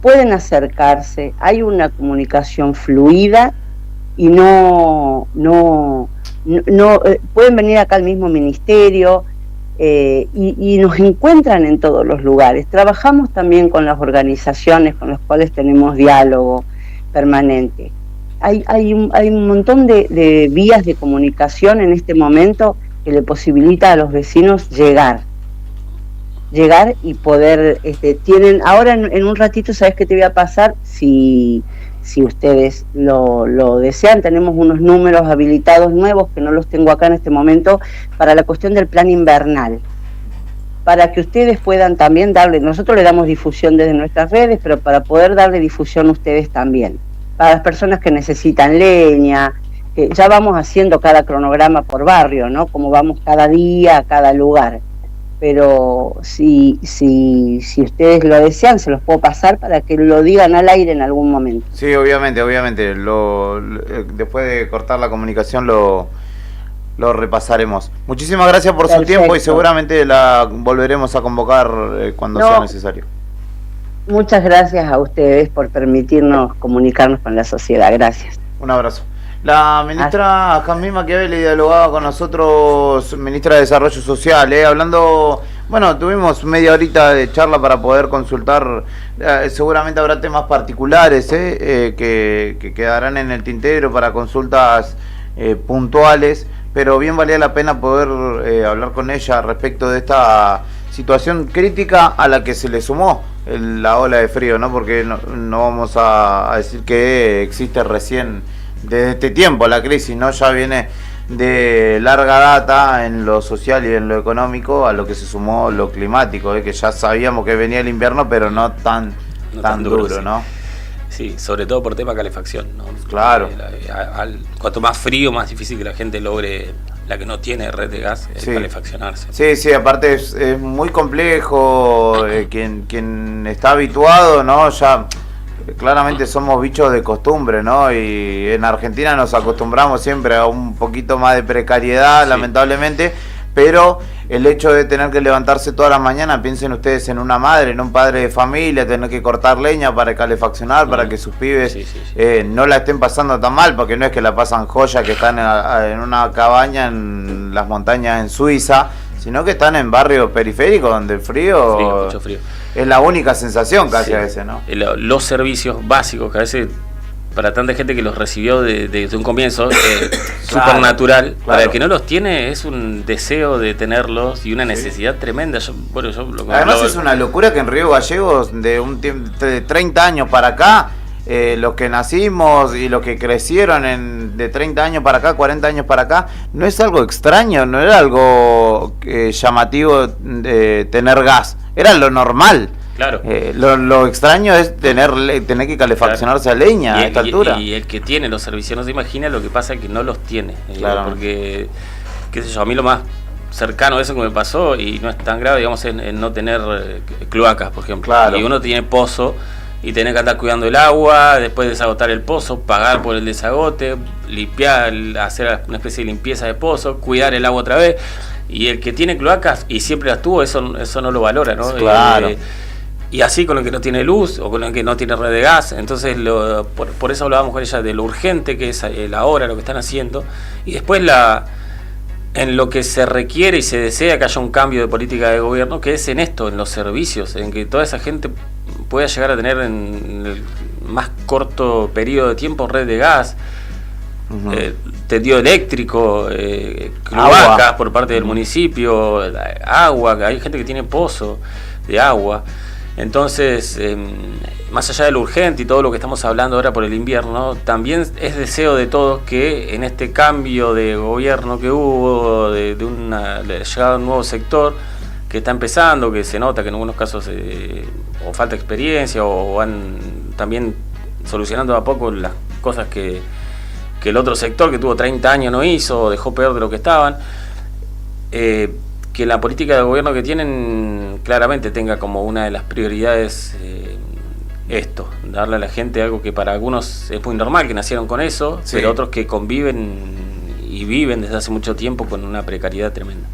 pueden acercarse, hay una comunicación fluida y pueden venir acá al mismo ministerio y nos encuentran en todos los lugares. Trabajamos también con las organizaciones con las cuales tenemos diálogo permanente. Hay un montón de vías de comunicación en este momento que le posibilita a los vecinos llegar y poder, tienen, ahora en un ratito, ¿sabes qué te voy a pasar? Si ustedes lo desean, tenemos unos números habilitados nuevos, que no los tengo acá en este momento, para la cuestión del plan invernal, para que ustedes puedan también darle, nosotros le damos difusión desde nuestras redes, pero para poder darle difusión a ustedes también, para las personas que necesitan leña, que ya vamos haciendo cada cronograma por barrio, ¿no? Como vamos cada día a cada lugar. Pero si ustedes lo desean, se los puedo pasar para que lo digan al aire en algún momento. Sí, obviamente, después de cortar la comunicación lo repasaremos. Muchísimas gracias por su tiempo y seguramente la volveremos a convocar cuando sea necesario. Muchas gracias a ustedes por permitirnos comunicarnos con la sociedad. Gracias. Un abrazo. La ministra Jazmín Machiavelli dialogaba con nosotros, ministra de Desarrollo Social, hablando, bueno, tuvimos media horita de charla para poder consultar, seguramente habrá temas particulares que quedarán en el tintero para consultas puntuales, pero bien valía la pena poder hablar con ella respecto de esta situación crítica a la que se le sumó la ola de frío, ¿no? Porque no vamos a decir que existe recién desde este tiempo la crisis, ¿no? Ya viene de larga data en lo social y en lo económico, a lo que se sumó lo climático, que ya sabíamos que venía el invierno, pero no tan duro, sí. ¿No? Sí, sobre todo por tema calefacción, ¿no? Claro. Cuanto más frío, más difícil que la gente logre, la que no tiene red de gas, calefaccionarse. Sí, aparte es muy complejo, quien está habituado, ¿no? Ya claramente somos bichos de costumbre, ¿no? Y en Argentina nos acostumbramos siempre a un poquito más de precariedad, sí, lamentablemente, pero el hecho de tener que levantarse todas las mañanas, piensen ustedes en una madre, en un padre de familia, tener que cortar leña para calefaccionar, para que sus pibes no la estén pasando tan mal, porque no es que la pasan joya, que están en una cabaña en las montañas en Suiza, sino que están en barrios periféricos donde el frío, mucho frío, es la única sensación casi a veces, ¿no? Los servicios básicos que a veces para tanta gente que los recibió desde un comienzo, súper natural, para el que no los tiene es un deseo de tenerlos y una necesidad tremenda. Además es una locura que en Río Gallegos de 30 años para acá, los que nacimos y los que crecieron de 30 años para acá, 40 años para acá, no es algo extraño, no era algo llamativo de tener gas, era lo normal. Claro. Lo extraño es tener que calefaccionarse a leña a esta altura. Y el que tiene los servicios no se imagina lo que pasa que no los tiene. Porque, qué sé yo, a mí lo más cercano a eso que me pasó, y no es tan grave, digamos, en no tener cloacas, por ejemplo. Claro. Y uno tiene pozo y tiene que andar cuidando el agua, después desagotar el pozo, pagar por el desagote, limpiar, hacer una especie de limpieza de pozo, cuidar el agua otra vez. Y el que tiene cloacas y siempre las tuvo, eso no lo valora, ¿no? Claro. Y así con el que no tiene luz o con el que no tiene red de gas. Entonces por eso hablábamos con ella de lo urgente que es el ahora, lo que están haciendo, y después en lo que se requiere y se desea que haya un cambio de política de gobierno, que es en esto, en los servicios, en que toda esa gente pueda llegar a tener en el más corto periodo de tiempo red de gas, tendido eléctrico, cloacas por parte del municipio, agua, hay gente que tiene pozo de agua. Entonces, más allá de lo urgente y todo lo que estamos hablando ahora por el invierno, también es deseo de todos que en este cambio de gobierno que hubo, de llegada a un nuevo sector que está empezando, que se nota que en algunos casos o falta experiencia o van también solucionando a poco las cosas que el otro sector que tuvo 30 años no hizo o dejó peor de lo que estaban, que la política de gobierno que tienen claramente tenga como una de las prioridades esto, darle a la gente algo que para algunos es muy normal, que nacieron con eso, sí, pero otros que conviven y viven desde hace mucho tiempo con una precariedad tremenda.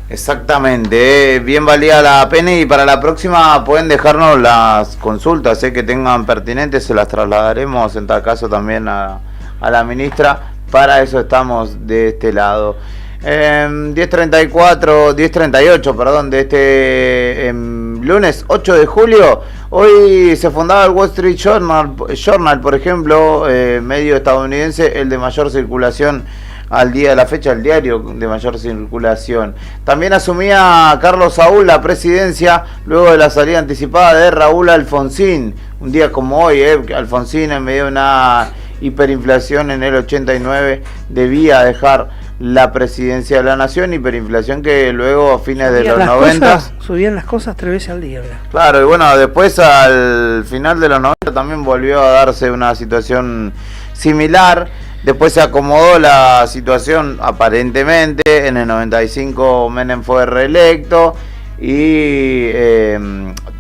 Exactamente, bien valía la pena, y para la próxima pueden dejarnos las consultas que tengan pertinentes, se las trasladaremos en tal caso también a la ministra. Para eso estamos de este lado. 10:38, perdón, de este lunes 8 de julio. Hoy se fundaba el Wall Street Journal, por ejemplo, medio estadounidense, el de mayor circulación al día de la fecha, el diario de mayor circulación. También asumía Carlos Saúl la presidencia luego de la salida anticipada de Raúl Alfonsín. Un día como hoy, Alfonsín, en medio de una hiperinflación en el 89, debía dejar la presidencia de la nación, hiperinflación que luego a fines de los 90 subían las cosas 3 veces al día, ¿verdad? Claro, y bueno, después al final de los 90 también volvió a darse una situación similar. Después se acomodó la situación aparentemente, en el 95 Menem fue reelecto y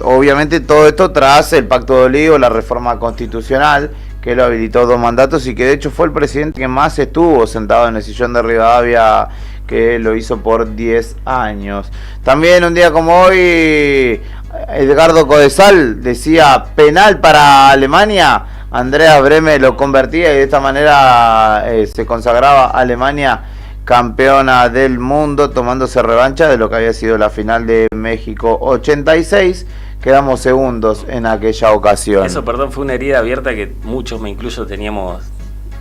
obviamente todo esto tras el Pacto de Olivos, la reforma constitucional que lo habilitó 2 mandatos y que de hecho fue el presidente que más estuvo sentado en el sillón de Rivadavia, que lo hizo por 10 años. También un día como hoy, Edgardo Codesal decía penal para Alemania. Andreas Brehme lo convertía y de esta manera se consagraba Alemania campeona del mundo, tomándose revancha de lo que había sido la final de México 86. Quedamos segundos en aquella ocasión. Eso, perdón, fue una herida abierta que muchos, me incluyo, teníamos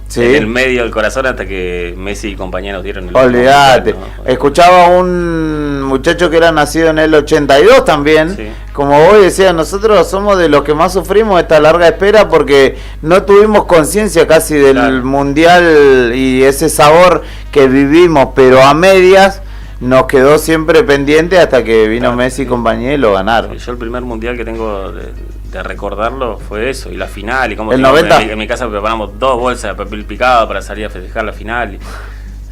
¿sí? en el medio del corazón hasta que Messi y compañeros dieron el... Olvídate. ¿No? Escuchaba a un muchacho que era nacido en el 82 también. Sí. Como vos decías, nosotros somos de los que más sufrimos esta larga espera porque no tuvimos conciencia casi del mundial y ese sabor que vivimos, pero a medias. Nos quedó siempre pendiente hasta que vino Messi y compañía y lo ganaron. Yo el primer mundial que tengo de recordarlo fue eso, y la final, y como el 90. En mi casa preparamos 2 bolsas de papel picado para salir a festejar la final, y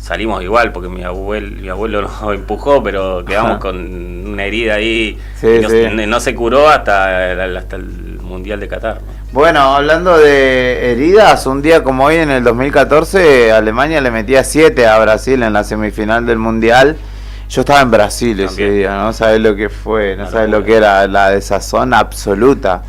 salimos igual porque mi abuelo nos empujó, pero quedamos con una herida ahí, sí, y no se curó hasta el mundial de Qatar, ¿no? Bueno, hablando de heridas, un día como hoy en el 2014 Alemania le metía 7 a Brasil en la semifinal del mundial. Yo estaba en Brasil ese día, no sabés lo que fue, no sabés lo que era la desazón absoluta.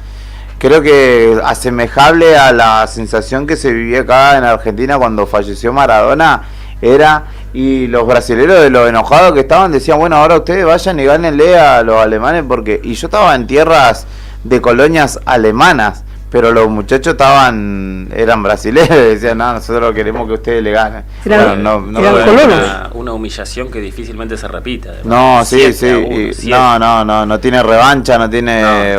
Creo que asemejable a la sensación que se vivía acá en Argentina cuando falleció Maradona era, y los brasileños de lo enojados que estaban decían, bueno, ahora ustedes vayan y gánenle a los alemanes, porque, y yo estaba en tierras de colonias alemanas, pero los muchachos eran brasileños, decían, no, nosotros queremos que ustedes le ganen. Una humillación que difícilmente se repita. No, sí. No tiene revancha, no tiene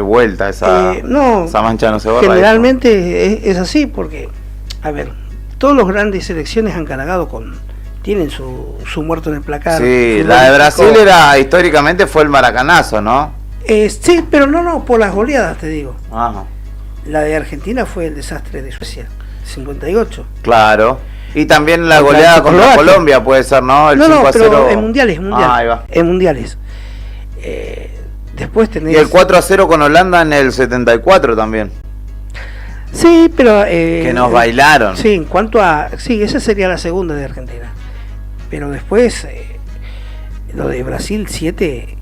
vuelta, esa mancha no se borra. Generalmente es así, porque, a ver, todos los grandes selecciones han cargado tienen su muerto en el placar. Sí, la de Brasil históricamente fue el maracanazo, ¿no? Sí, pero no, por las goleadas te digo. Ajá. La de Argentina fue el desastre de Suecia, 58. Claro. Y también la goleada contra Colombia puede ser, ¿no? El 5-0. Pero en mundiales. Ahí va. En mundiales. Después tenés... Y el 4-0 con Holanda en el 74 también. Sí, pero... que nos bailaron. Sí, en cuanto a... Sí, esa sería la segunda de Argentina. Pero después, lo de Brasil 7...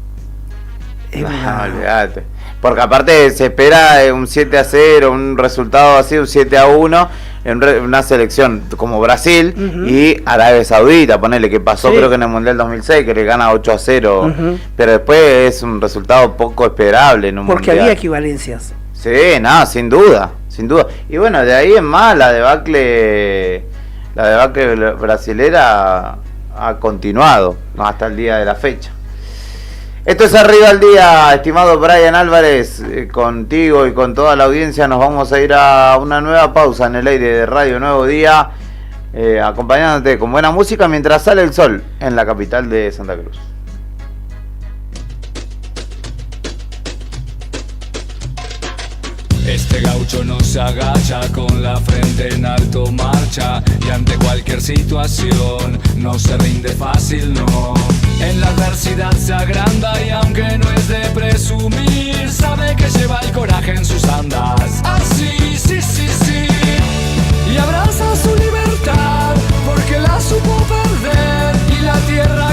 Olvídate. Porque aparte se espera un 7-0, un resultado así, un 7-1 en una selección como Brasil y Arabia Saudita, ponele que pasó, creo que en el Mundial 2006 que le gana 8-0, pero después es un resultado poco esperable en un porque mundial. Había equivalencias. Sí, no, sin duda. Y bueno, de ahí en más la debacle brasilera ha continuado hasta el día de la fecha. Esto es Arriba al Día, estimado Brian Álvarez, contigo y con toda la audiencia nos vamos a ir a una nueva pausa en el aire de Radio Nuevo Día, acompañándote con buena música mientras sale el sol en la capital de Santa Cruz. Este gaucho no se agacha, con la frente en alto marcha, y ante cualquier situación no se rinde fácil, no. En la adversidad se agranda y aunque no es de presumir, sabe que lleva el coraje en sus andas. Así, sí. Y abraza su libertad porque la supo perder, y la tierra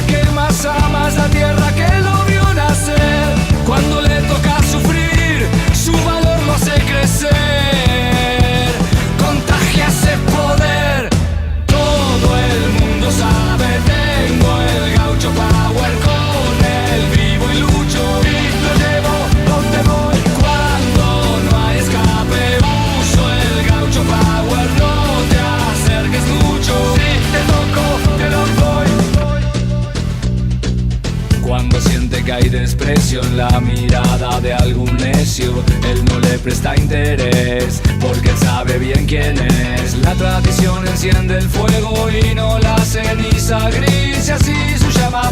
en la mirada de algún necio. Él no le presta interés porque él sabe bien quién es. La tradición enciende el fuego y no la ceniza gris, y así su llama